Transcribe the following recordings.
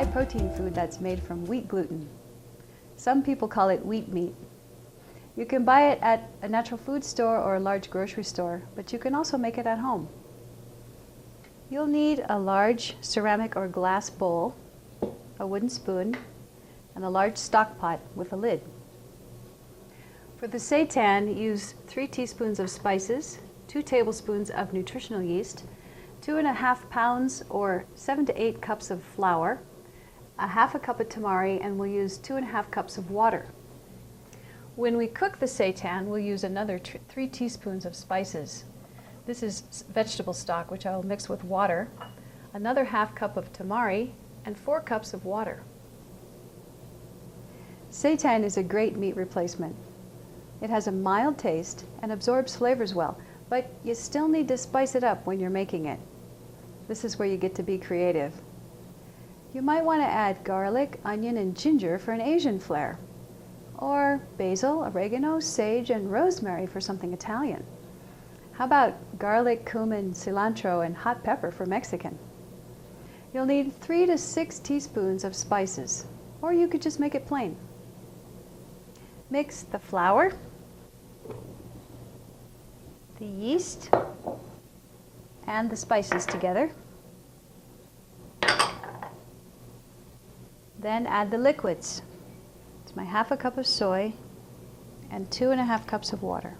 high-protein food that's made from wheat gluten. Some people call it wheat meat. You can buy it at a natural food store or a large grocery store, but you can also make it at home. You'll need a large ceramic or glass bowl, a wooden spoon, and a large stock pot with a lid. For the seitan, use 3 teaspoons of spices, 2 tablespoons of nutritional yeast, 2.5 pounds or 7 to 8 cups of flour, a half a cup of tamari, and we'll use 2.5 cups of water. When we cook the seitan, we'll use another 3 teaspoons of spices. This is vegetable stock, which I will mix with water, another half cup of tamari, and 4 cups of water. Seitan is a great meat replacement. It has a mild taste and absorbs flavors well, but you still need to spice it up when you're making it. This is where you get to be creative. You might want to add garlic, onion, and ginger for an Asian flair, or basil, oregano, sage, and rosemary for something Italian. How about garlic, cumin, cilantro, and hot pepper for Mexican? You'll need 3 to 6 teaspoons of spices, or you could just make it plain. Mix the flour, the yeast, and the spices together. Then add the liquids. It's my half a cup of soy and 2.5 cups of water.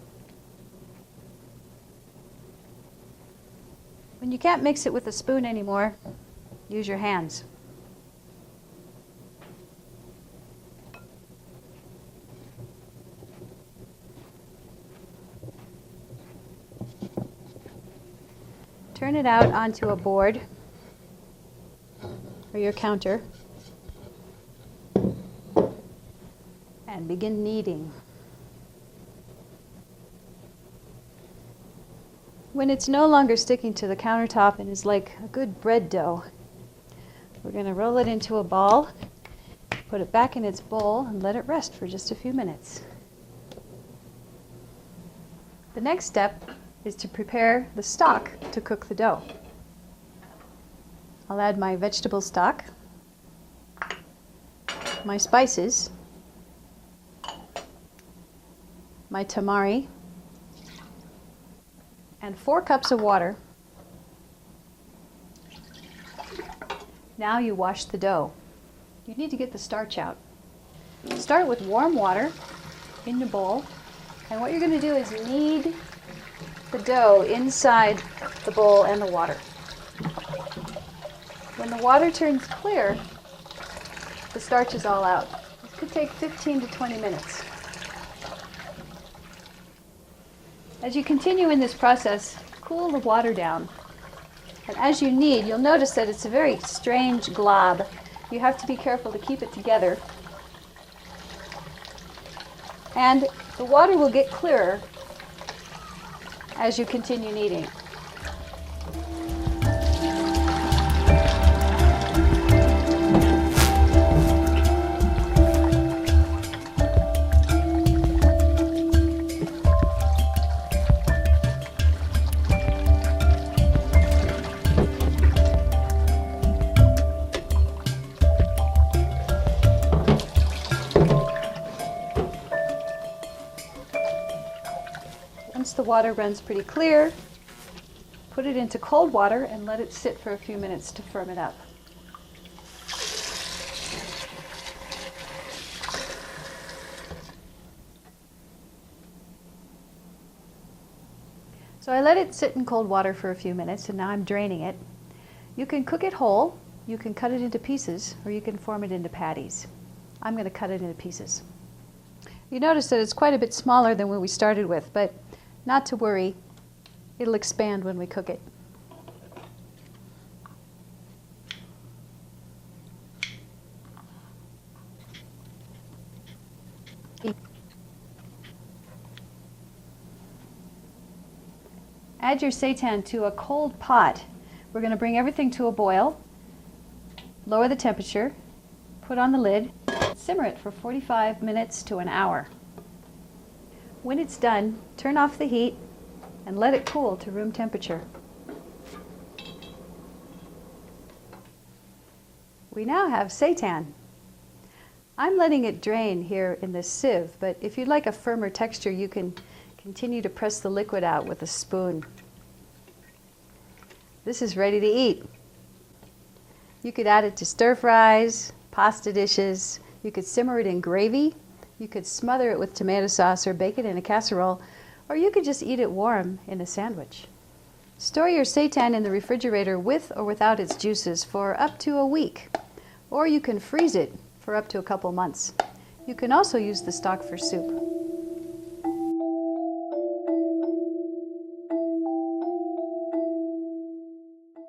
When you can't mix it with a spoon anymore, use your hands. Turn it out onto a board or your counter and begin kneading. When it's no longer sticking to the countertop and is like a good bread dough, we're going to roll it into a ball, put it back in its bowl, and let it rest for just a few minutes. The next step is to prepare the stock to cook the dough. I'll add my vegetable stock, my spices, my tamari, and 4 cups of water. Now you wash the dough. You need to get the starch out. Start with warm water in the bowl, and what you're going to do is knead the dough inside the bowl and the water. When the water turns clear, the starch is all out. It could take 15 to 20 minutes. As you continue in this process, cool the water down. And as you knead, you'll notice that it's a very strange glob. You have to be careful to keep it together. And the water will get clearer as you continue kneading. Once the water runs pretty clear, put it into cold water and let it sit for a few minutes to firm it up. So I let it sit in cold water for a few minutes, and now I'm draining it. You can cook it whole, you can cut it into pieces, or you can form it into patties. I'm going to cut it into pieces. You notice that it's quite a bit smaller than what we started with, but not to worry, it'll expand when we cook it. Add your seitan to a cold pot. We're going to bring everything to a boil, lower the temperature, put on the lid, simmer it for 45 minutes to an hour. When it's done, turn off the heat and let it cool to room temperature. We now have seitan. I'm letting it drain here in this sieve, but if you'd like a firmer texture, you can continue to press the liquid out with a spoon. This is ready to eat. You could add it to stir fries, pasta dishes. You could simmer it in gravy. You could smother it with tomato sauce or bake it in a casserole, or you could just eat it warm in a sandwich. Store your seitan in the refrigerator with or without its juices for up to a week, or you can freeze it for up to a couple months. You can also use the stock for soup.